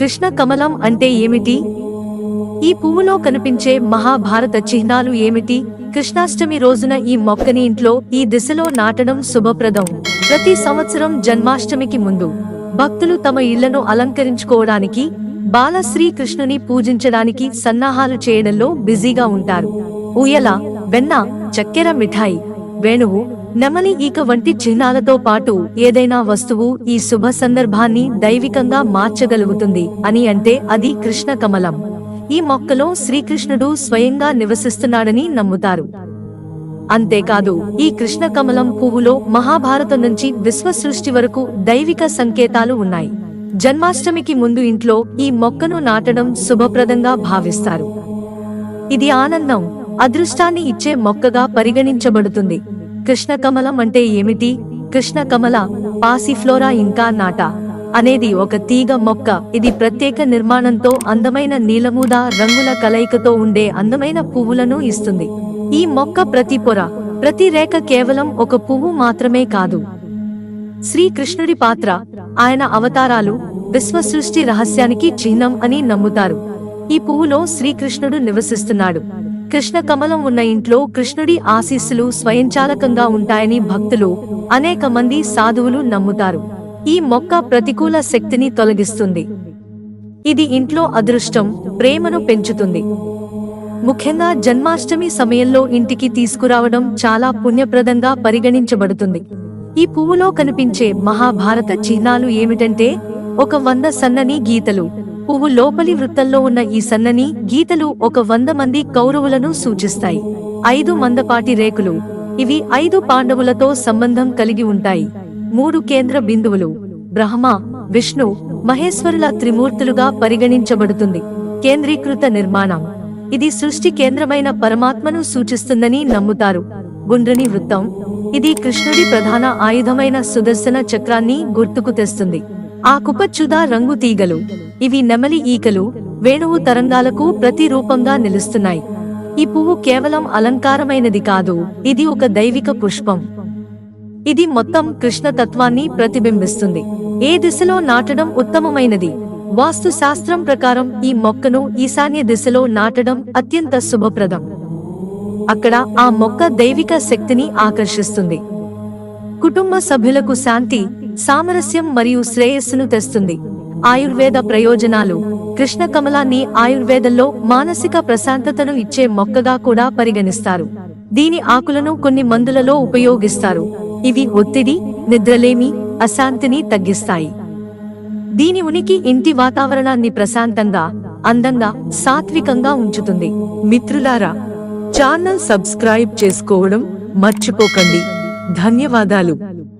కృష్ణ కమలం అంటే ఏమిటి? ఈ పువ్వులో కనిపించే మహాభారత చిహ్నాలు ఏమిటి? కృష్ణాష్టమి రోజున ఈ మొక్కని ఇంట్లో ఈ దిశలో నాటడం శుభప్రదం. ప్రతి సంవత్సరం జన్మాష్టమికి ముందు భక్తులు తమ ఇళ్లను అలంకరించుకోవడానికి, బాల శ్రీకృష్ణుని పూజించడానికి సన్నాహాలు చేయడంలో బిజీగా ఉంటారు. ఊయల, వెన్న, చక్కెర మిఠాయి, వేణువు, నెమలి ఈక వంటి చిహ్నాలతో పాటు ఏదైనా వస్తువు ఈ శుభ సందర్భాన్ని దైవికంగా మార్చగలుగుతుంది అని అంటే అది కృష్ణ కమలం. ఈ మొక్కలో శ్రీకృష్ణుడు స్వయంగా నివసిస్తున్నాడని నమ్ముతారు. అంతేకాదు, ఈ కృష్ణ కమలం పువ్వులో మహాభారతం నుంచి విశ్వ సృష్టి వరకు దైవిక సంకేతాలు ఉన్నాయి. జన్మాష్టమికి ముందు ఇంట్లో ఈ మొక్కను నాటడం శుభప్రదంగా భావిస్తారు. ఇది ఆనందం, అదృష్టాన్ని ఇచ్చే మొక్కగా పరిగణించబడుతుంది. కృష్ణ కమలం అంటే ఏమిటి? కృష్ణ కమల, పాసిఫ్లోరా ఇన్కార్నాటా అనేది ఒక తీగ మొక్క. ఇది ప్రత్యేక నిర్మాణంతో అందమైన నీలమూదా రంగుల కలయికతో ఉండే అందమైన పువ్వులను ఇస్తుంది. ఈ మొక్క ప్రతి పొర, ప్రతి రేఖ కేవలం ఒక పువ్వు మాత్రమే కాదు, శ్రీకృష్ణుడి పాత్ర, ఆయన అవతారాలు, విశ్వ సృష్టి రహస్యానికి చిహ్నం అని నమ్ముతారు. ఈ పువ్వులో శ్రీకృష్ణుడు నివసిస్తున్నాడు. కృష్ణ కమలం ఉన్న ఇంట్లో కృష్ణుడి ఆశీస్సులు స్వయంచాలకంగా ఉంటాయని భక్తులు, అనేక మంది సాధువులు నమ్ముతారు. ఈ మొక్క ప్రతికూల శక్తిని తొలగిస్తుంది. ఇది ఇంట్లో అదృష్టం, ప్రేమను పెంచుతుంది. ముఖ్యంగా జన్మాష్టమి సమయంలో ఇంటికి తీసుకురావడం చాలా పుణ్యప్రదంగా పరిగణించబడుతుంది. ఈ పువ్వులో కనిపించే మహాభారత చిహ్నాలు ఏమిటంటే, 100 సన్నని గీతలు. పువ్వు లోపలి వృత్తంలో ఉన్న ఈ సన్నని గీతలు 100 మంది కౌరవులను సూచిస్తాయి. 5 మందపాటి రేకులు. ఇవి 5 పాండవులతో సంబంధం కలిగి ఉంటాయి. 3 కేంద్ర బిందువులు. బ్రహ్మ, విష్ణు, మహేశ్వరుల త్రిమూర్తులుగా పరిగణించబడుతుంది. కేంద్రీకృత నిర్మాణం. ఇది సృష్టి కేంద్రమైన పరమాత్మను సూచిస్తుందని నమ్ముతారు. గుండ్రని వృత్తం. ఇది కృష్ణుడి ప్రధాన ఆయుధమైన సుదర్శన చక్రాన్ని గుర్తుకు తెస్తుంది. ఆకుపచ్చుదా రంగు తీగలు. ఇవి నెమలి ఈకలు, వేణువు తరంగాలకు ప్రతిరూపంగా నిలుస్తున్నాయి. ఈ పువ్వు కేవలం అలంకారమైనది కాదు, ఇది ఒక దైవిక పుష్పం. ఇది మొత్తం కృష్ణ తత్వాన్ని ప్రతిబింబిస్తుంది. ఏ దిశలో నాటడం ఉత్తమమైనది? వాస్తు శాస్త్రం ప్రకారం ఈ మొక్కను ఈశాన్య దిశలో నాటడం అత్యంత శుభప్రదం. అక్కడ ఆ మొక్క దైవిక శక్తిని ఆకర్షిస్తుంది. కుటుంబ సభ్యులకు శాంతి, సామరస్యం మరియు శ్రేయస్సును తెస్తుంది. ఆయుర్వేద ప్రయోజనాలు. కృష్ణ కమలాన్ని ఆయుర్వేదంలో మానసిక ప్రశాంతతను ఇచ్చే మొక్కగా కూడా పరిగణిస్తారు. దీని ఆకులను కొన్ని మందులలో ఉపయోగిస్తారు. ఇవి ఒత్తిడి, నిద్రలేమి, అశాంతిని తగ్గిస్తాయి. దీని ఉనికి ఇంటి వాతావరణాన్ని ప్రశాంతంగా, అందంగా, సాత్వికంగా ఉంచుతుంది. మిత్రులారా, ఛానల్ సబ్స్క్రైబ్ చేసుకోవడం మర్చిపోకండి. ధన్యవాదాలు.